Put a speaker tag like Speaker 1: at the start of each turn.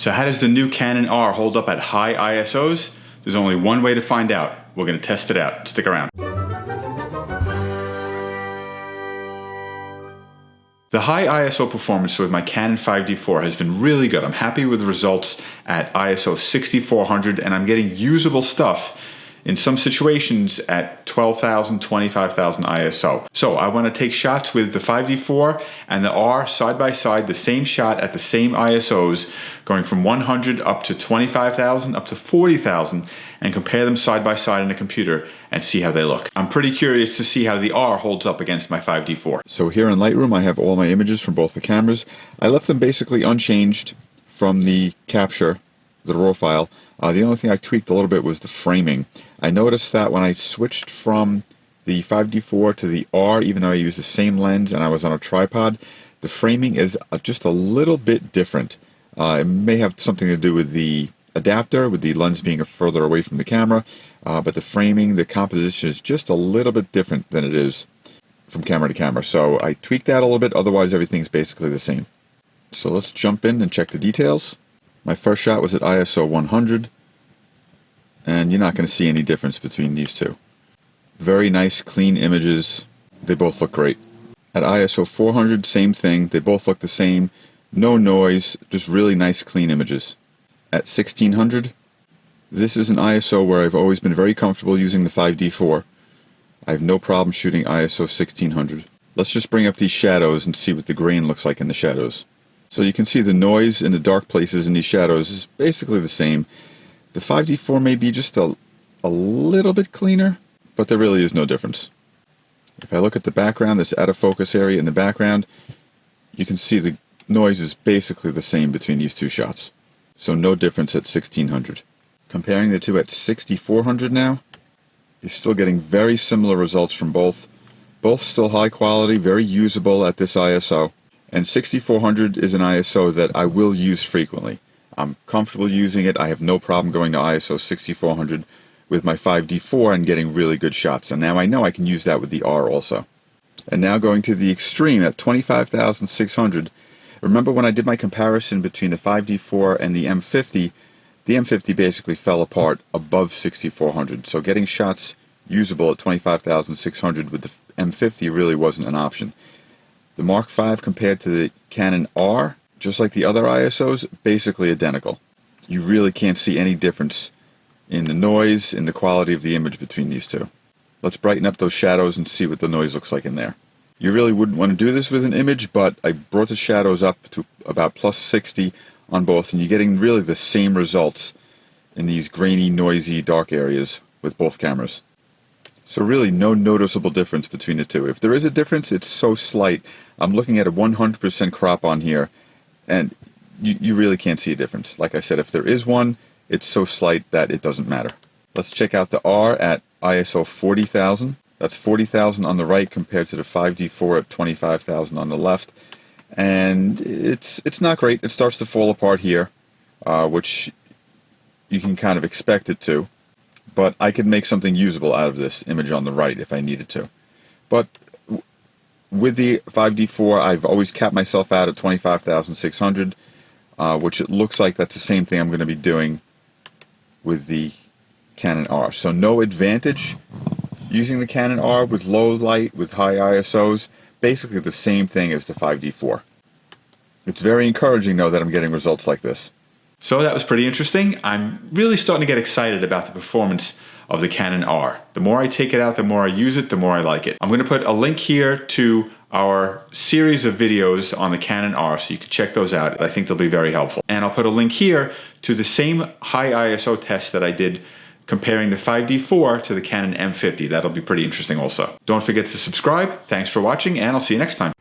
Speaker 1: So how does the new Canon R hold up at high ISOs? There's only one way to find out. We're going to test it out. Stick around. The high ISO performance with my Canon 5D4 has been really good. I'm happy with the results at ISO 6400, and I'm getting usable stuff in some situations at 12,000, 25,000 ISO. So I want to take shots with the 5D4 and the R side by side, the same shot at the same ISOs, going from 100 up to 25,000 up to 40,000, and compare them side by side in a computer and see how they look. I'm pretty curious to see how the R holds up against my 5D4.
Speaker 2: So here in Lightroom I have all my images from both the cameras. I left them basically unchanged from the capture, the RAW file. The only thing I tweaked a little bit was the framing. I noticed that when I switched from the 5D4 to the R, even though I used the same lens and I was on a tripod, the framing is just a little bit different. It may have something to do with the adapter, with the lens being further away from the camera, but the framing, the composition is just a little bit different than it is from camera to camera. So I tweaked that a little bit, otherwise everything's basically the same. So let's jump in and check the details. My first shot was at ISO 100, and you're not going to see any difference between these two. Very nice, clean images. They both look great. At ISO 400, same thing. They both look the same. No noise, just really nice, clean images. At 1600, this is an ISO where I've always been very comfortable using the 5D4. I have no problem shooting ISO 1600. Let's just bring up these shadows and see what the grain looks like in the shadows. So you can see the noise in the dark places in these shadows is basically the same. The 5D4 may be just a little bit cleaner, but there really is no difference. If I look at the background, this out of focus area in the background, you can see the noise is basically the same between these two shots. So no difference at 1600. Comparing the two at 6400 now, you're still getting very similar results from both. Both still high quality, very usable at this ISO. And 6400 is an ISO that I will use frequently. I'm comfortable using it. I have no problem going to ISO 6400 with my 5D4 and getting really good shots. And now I know I can use that with the R also. And now going to the extreme at 25,600. Remember when I did my comparison between the 5D4 and the M50 basically fell apart above 6400. So getting shots usable at 25,600 with the M50 really wasn't an option. The Mark V compared to the Canon R, just like the other ISOs, basically identical. You really can't see any difference in the noise, in the quality of the image between these two. Let's brighten up those shadows and see what the noise looks like in there. You really wouldn't want to do this with an image, but I brought the shadows up to about plus 60 on both, and you're getting really the same results in these grainy, noisy, dark areas with both cameras. So really no noticeable difference between the two. If there is a difference, it's so slight. I'm looking at a 100% crop on here, and you really can't see a difference. Like I said, if there is one, it's so slight that it doesn't matter. Let's check out the R at ISO 40,000. That's 40,000 on the right compared to the 5D4 at 25,000 on the left. And it's not great. It starts to fall apart here, which you can kind of expect it to. But I could make something usable out of this image on the right if I needed to. But with the 5D4, I've always capped myself out at 25,600, which it looks like that's the same thing I'm going to be doing with the Canon R. So no advantage using the Canon R with low light, with high ISOs, basically the same thing as the 5D4. It's very encouraging, though, that I'm getting results like this.
Speaker 1: So that was pretty interesting. I'm really starting to get excited about the performance of the Canon R. The more I take it out, the more I use it, the more I like it. I'm going to put a link here to our series of videos on the Canon R, so you can check those out. I think they'll be very helpful. And I'll put a link here to the same high ISO test that I did comparing the 5D4 to the Canon M50. That'll be pretty interesting also. Don't forget to subscribe. Thanks for watching, and I'll see you next time.